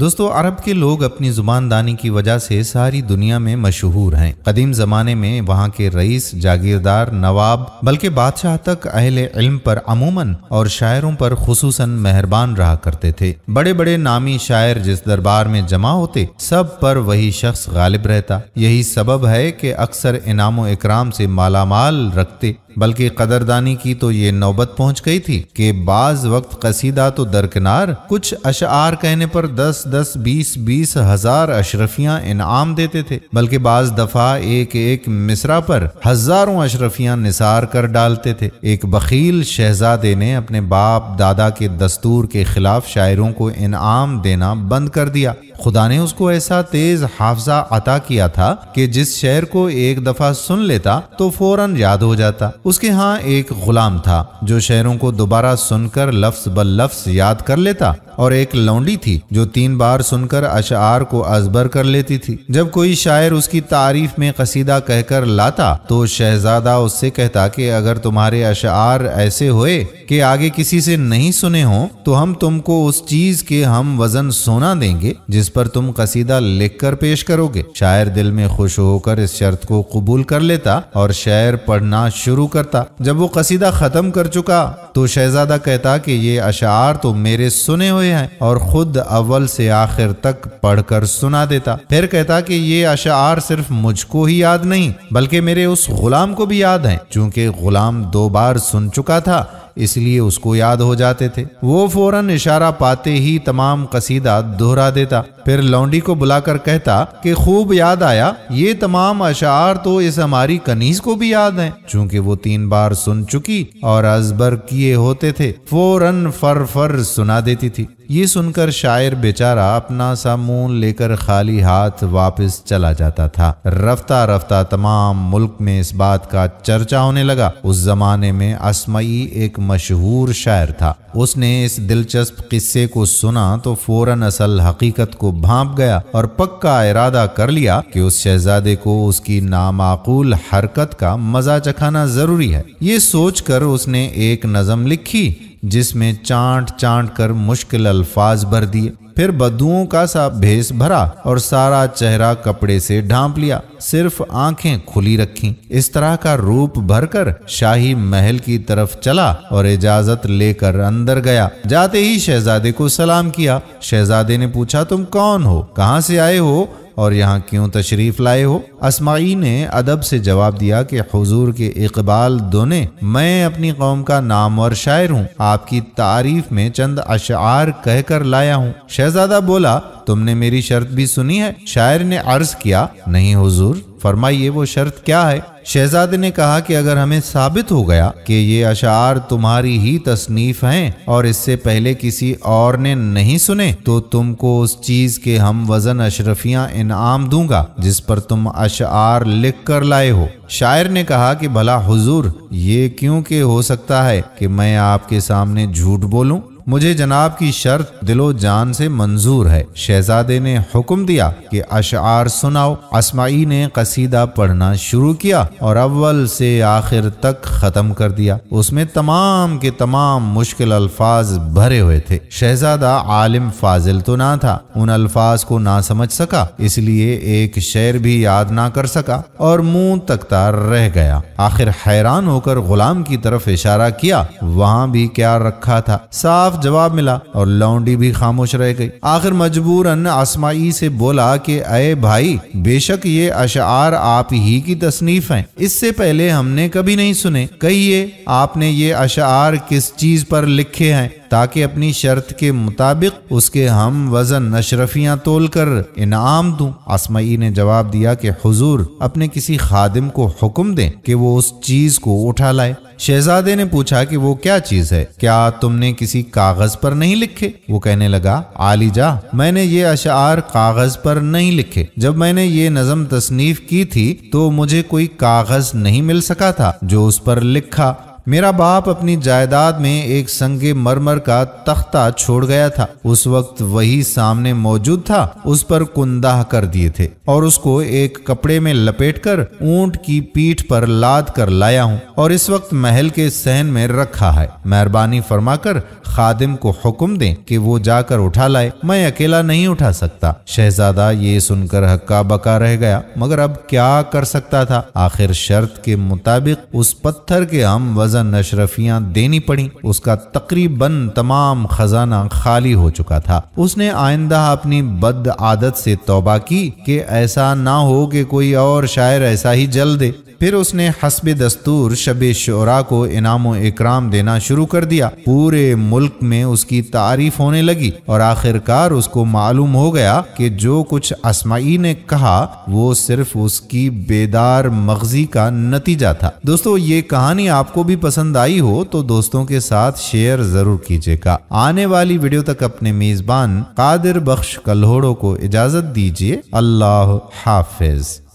دوستو عرب کے لوگ اپنی زبان دانی کی وجہ سے ساری دنیا میں مشہور ہیں۔ قدیم زمانے میں وہاں کے رئیس، جاگیردار، نواب بلکہ بادشاہ تک اہل علم پر عموماً اور شاعروں پر خصوصاً مہربان رہا کرتے تھے۔ بڑے بڑے نامی شاعر جس دربار میں جمع ہوتے سب پر وہی شخص غالب رہتا۔ یہی سبب ہے کہ اکثر انعام و اکرام سے مالا مال رکھتے، بلکہ قدردانی کی تو یہ نوبت پہنچ گئی تھی کہ بعض وقت قصیدہ تو درکنار، کچھ اشعار کہنے پر 10,000 ہزار اشرفیاں انعام دیتے تھے، بلکہ بعض دفعہ ایک ایک مصرع پر ہزاروں اشرفیاں نثار کر ڈالتے تھے۔ ایک بخیل شہزادے نے اپنے باپ دادا کے دستور کے خلاف شاعروں کو انعام دینا بند کر دیا۔ خدا نے اس کو ایسا تیز حافظہ عطا کیا تھا کہ جس شعر کو ایک دفعہ سن لیتا تو فوراً یاد ہو جاتا۔ اس کے ہاں ایک غلام تھا جو شعروں کو دوبارہ سن کر لفظ بلفظ یاد کر لیتا، اور ایک لونڈی تھی جو 3 بار سن کر اشعار کو ازبر کر لیتی تھی۔ جب کوئی شاعر اس کی تعریف میں قصیدہ کہہ کر لاتا تو شہزادہ اس سے کہتا کہ اگر تمہارے اشعار ایسے ہوئے کہ آگے کسی سے نہیں سنے ہوں تو ہم تم کو اس چیز کے ہم وزن سونا دیں گے جس پر تم قصیدہ لکھ کر پیش کرو گے۔ شاعر دل میں خوش ہو کر اس شرط کو قبول کر لیتا اور شعر پڑھنا شروع کرتا۔ جب وہ قصیدہ ختم کر چکا تو شہزادہ کہتا کہ یہ اشعار تو میرے سنے ہوئے ہیں، اور خود اول سے آخر تک پڑھ کر سنا دیتا۔ پھر کہتا کہ یہ اشعار صرف مجھ کو ہی یاد نہیں بلکہ میرے اس غلام کو بھی یاد ہیں، چونکہ غلام 2 بار سن چکا تھا اس لیے اس کو یاد ہو جاتے تھے۔ وہ فوراً اشارہ پاتے ہی تمام قصیدہ دہرا دیتا۔ پھر لونڈی کو بلا کر کہتا کہ خوب یاد آیا، یہ تمام اشعار تو اس ہماری کنیز کو بھی یاد ہیں، چونکہ وہ 3 بار سن چکی اور ازبر کیے ہوتے تھے، فوراً فر سنا دیتی تھی۔ یہ سن کر شاعر بیچارہ اپنا سا منہ لے کر خالی ہاتھ واپس چلا جاتا تھا۔ رفتہ رفتہ تمام ملک میں اس بات کا چرچا ہونے لگا۔ اس زمانے میں اسمعی ایک مشہور شاعر تھا۔ اس نے اس دلچسپ قصے کو سنا تو فوراً اصل حقیقت کو بھانپ گیا اور پکا ارادہ کر لیا کہ اس شہزادے کو اس کی نامعقول حرکت کا مزہ چکھانا ضروری ہے۔ یہ سوچ کر اس نے ایک نظم لکھی جس میں چانٹ چانٹ کر مشکل الفاظ بھر دیے، پھر بدوؤں کا سا بھیس بھرا اور سارا چہرہ کپڑے سے ڈھانپ لیا، صرف آنکھیں کھلی رکھیں۔ اس طرح کا روپ بھر کر شاہی محل کی طرف چلا اور اجازت لے کر اندر گیا۔ جاتے ہی شہزادے کو سلام کیا۔ شہزادے نے پوچھا تم کون ہو، کہاں سے آئے ہو اور یہاں کیوں تشریف لائے ہو؟ اسمعی نے ادب سے جواب دیا کہ حضور کے اقبال دونے، میں اپنی قوم کا نامور شاعر ہوں، آپ کی تعریف میں چند اشعار کہہ کر لایا ہوں۔ شہزادہ بولا تم نے میری شرط بھی سنی ہے؟ شاعر نے عرض کیا نہیں حضور، فرمائیے وہ شرط کیا ہے؟ شہزادے نے کہا کہ اگر ہمیں ثابت ہو گیا کہ یہ اشعار تمہاری ہی تصنیف ہیں اور اس سے پہلے کسی اور نے نہیں سنے تو تم کو اس چیز کے ہم وزن اشرفیاں انعام دوں گا جس پر تم اشعار لکھ کر لائے ہو۔ شاعر نے کہا کہ بھلا حضور یہ کیوں کہ ہو سکتا ہے کہ میں آپ کے سامنے جھوٹ بولوں؟ مجھے جناب کی شرط دل و جان سے منظور ہے۔ شہزادے نے حکم دیا کہ اشعار سناؤ۔ اسمعی نے قصیدہ پڑھنا شروع کیا اور اول سے آخر تک ختم کر دیا۔ اس میں تمام کے تمام مشکل الفاظ بھرے ہوئے تھے۔ شہزادہ عالم فاضل تو نہ تھا، ان الفاظ کو نہ سمجھ سکا، اس لیے ایک شعر بھی یاد نہ کر سکا اور منہ تکتا رہ گیا۔ آخر حیران ہو کر غلام کی طرف اشارہ کیا، وہاں بھی کیا رکھا تھا؟ صاف جواب ملا اور لونڈی بھی خاموش رہ گئی۔ آخر مجبوراً اسمعی سے بولا کہ اے بھائی، بے شک یہ اشعار آپ ہی کی تصنیف ہیں، اس سے پہلے ہم نے کبھی نہیں سنے، کہیے آپ نے یہ اشعار کس چیز پر لکھے ہیں تاکہ اپنی شرط کے مطابق اس کے ہم وزن اشرفیاں تول کر انعام دوں۔ اسمعی نے جواب دیا کہ حضور اپنے کسی خادم کو حکم دیں کہ وہ اس چیز کو اٹھا لائے۔ شہزادے نے پوچھا کہ وہ کیا چیز ہے، کیا تم نے کسی کاغذ پر نہیں لکھے؟ وہ کہنے لگا عالی جاں، میں نے یہ اشعار کاغذ پر نہیں لکھے۔ جب میں نے یہ نظم تصنیف کی تھی تو مجھے کوئی کاغذ نہیں مل سکا تھا جو اس پر لکھا، میرا باپ اپنی جائیداد میں ایک سنگ مرمر کا تختہ چھوڑ گیا تھا، اس وقت وہی سامنے موجود تھا، اس پر کندہ کر دیے تھے اور اس کو ایک کپڑے میں لپیٹ کر اونٹ کی پیٹھ پر لاد کر لایا ہوں اور اس وقت محل کے صحن میں رکھا ہے۔ مہربانی فرما کر خادم کو حکم دیں کہ وہ جا کر اٹھا لائے، میں اکیلا نہیں اٹھا سکتا۔ شہزادہ یہ سن کر ہکا بکا رہ گیا، مگر اب کیا کر سکتا تھا؟ آخر شرط کے مطابق اس پتھر کے ہم وزن اشرفیاں دینی پڑیں۔ اس کا تقریباً تمام خزانہ خالی ہو چکا تھا۔ اس نے آئندہ اپنی بد عادت سے توبہ کی کہ ایسا نہ ہو کہ کوئی اور شاعر ایسا ہی جل دے۔ پھر اس نے حسب دستور شب شعراء کو انعام و اکرام دینا شروع کر دیا۔ پورے ملک میں اس کی تعریف ہونے لگی اور آخرکار اس کو معلوم ہو گیا کہ جو کچھ اسماعی نے کہا وہ صرف اس کی بیدار مغزی کا نتیجہ تھا۔ دوستو، یہ کہانی آپ کو بھی پسند آئی ہو تو دوستوں کے ساتھ شیئر ضرور کیجیے گا۔ آنے والی ویڈیو تک اپنے میزبان قادر بخش کلہوڑو کو اجازت دیجیے۔ اللہ حافظ۔